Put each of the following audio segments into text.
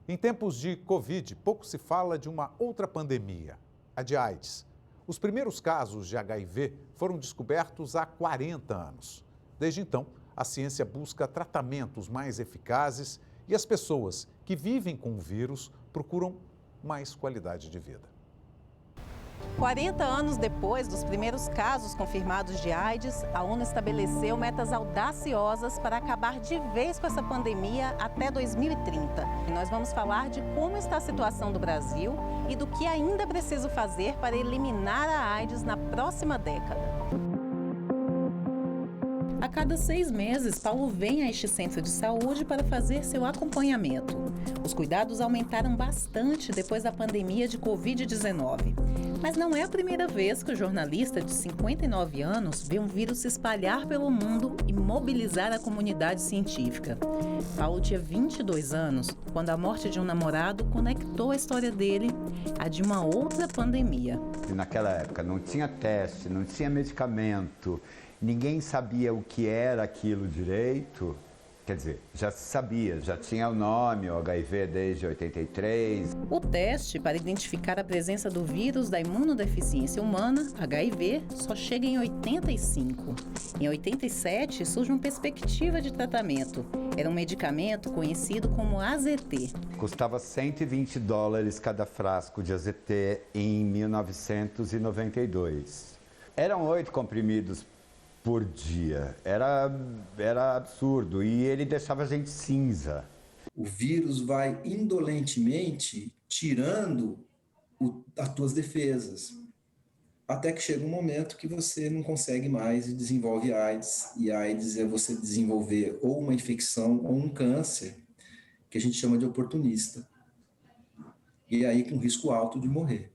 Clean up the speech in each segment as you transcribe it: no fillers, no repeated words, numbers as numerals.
Em tempos de Covid, pouco se fala de uma outra pandemia, a de AIDS. Os primeiros casos de HIV foram descobertos há 40 anos. Desde então, a ciência busca tratamentos mais eficazes e as pessoas que vivem com o vírus procuram mais qualidade de vida. 40 anos depois dos primeiros casos confirmados de AIDS, a ONU estabeleceu metas audaciosas para acabar de vez com essa pandemia até 2030. E nós vamos falar de como está a situação do Brasil e do que ainda é preciso fazer para eliminar a AIDS na próxima década. A cada 6 meses, Paulo vem a este centro de saúde para fazer seu acompanhamento. Os cuidados aumentaram bastante depois da pandemia de Covid-19. Mas não é a primeira vez que o jornalista de 59 anos vê um vírus se espalhar pelo mundo e mobilizar a comunidade científica. Paulo tinha 22 anos quando a morte de um namorado conectou a história dele à de uma outra pandemia. Naquela época não tinha teste, não tinha medicamento, ninguém sabia o que era aquilo direito. Quer dizer, já se sabia, já tinha o nome, o HIV desde 83. O teste para identificar a presença do vírus da imunodeficiência humana, HIV, só chega em 85. Em 87, surge uma perspectiva de tratamento. Era um medicamento conhecido como AZT. Custava $120 cada frasco de AZT em 1992. Eram 8 comprimidos por dia. Era absurdo e ele deixava a gente cinza. O vírus vai indolentemente tirando as tuas defesas, até que chega um momento que você não consegue mais e desenvolve AIDS. E AIDS é você desenvolver ou uma infecção ou um câncer, que a gente chama de oportunista. E aí com risco alto de morrer,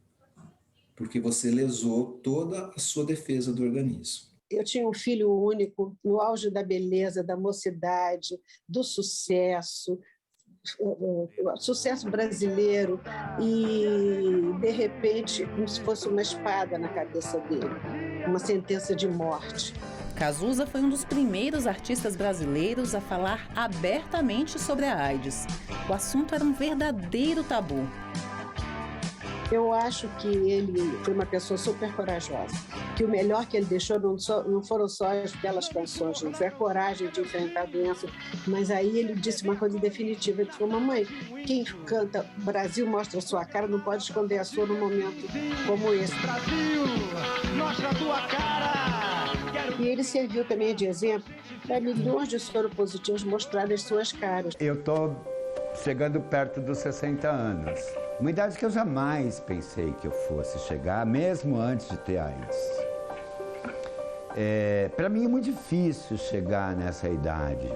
porque você lesou toda a sua defesa do organismo. Eu tinha um filho único, no auge da beleza, da mocidade, do sucesso brasileiro, e, de repente, como se fosse uma espada na cabeça dele, uma sentença de morte. Cazuza foi um dos primeiros artistas brasileiros a falar abertamente sobre a AIDS. O assunto era um verdadeiro tabu. Eu acho que ele foi uma pessoa super corajosa, que o melhor que ele deixou não foram só as belas canções, não foi a coragem de enfrentar a doença, mas aí ele disse uma coisa definitiva, ele falou: mamãe, quem canta Brasil mostra a sua cara, não pode esconder a sua num momento como esse. Brasil, mostra a tua cara! E ele serviu também de exemplo para milhões de soropositivos mostrarem as suas caras. Eu estou chegando perto dos 60 anos. Uma idade que eu jamais pensei que eu fosse chegar, mesmo antes de ter AIDS. Para mim é muito difícil chegar nessa idade.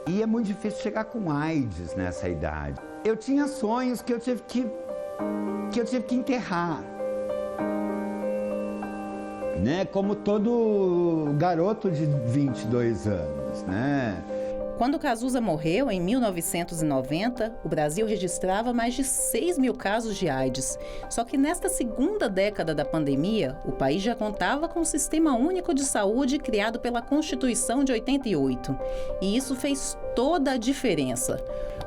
E é muito difícil chegar com AIDS nessa idade. Eu tinha sonhos que eu tive que enterrar. Né? Como todo garoto de 22 anos, né? Quando Cazuza morreu, em 1990, o Brasil registrava mais de 6 mil casos de AIDS. Só que nesta segunda década da pandemia, o país já contava com um sistema único de saúde criado pela Constituição de 88. E isso fez toda a diferença.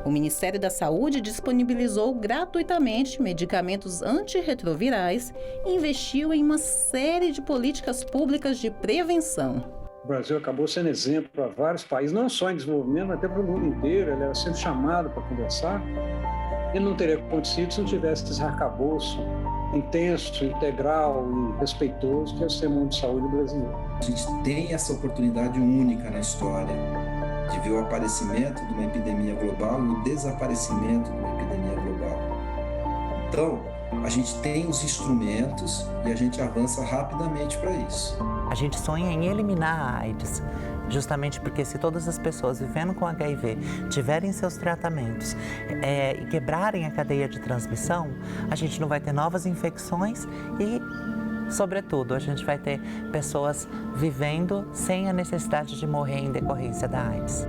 O Ministério da Saúde disponibilizou gratuitamente medicamentos antirretrovirais e investiu em uma série de políticas públicas de prevenção. O Brasil acabou sendo exemplo para vários países, não só em desenvolvimento, mas até para o mundo inteiro. Ele era sendo chamado para conversar. Ele não teria acontecido se não tivesse esse arcabouço intenso, integral e respeitoso que é o sistema de saúde brasileiro. A gente tem essa oportunidade única na história de ver o aparecimento de uma epidemia global e o desaparecimento de uma epidemia global. Então, a gente tem os instrumentos e a gente avança rapidamente para isso. A gente sonha em eliminar a AIDS, justamente porque se todas as pessoas vivendo com HIV tiverem seus tratamentos e quebrarem a cadeia de transmissão, a gente não vai ter novas infecções e, sobretudo, a gente vai ter pessoas vivendo sem a necessidade de morrer em decorrência da AIDS.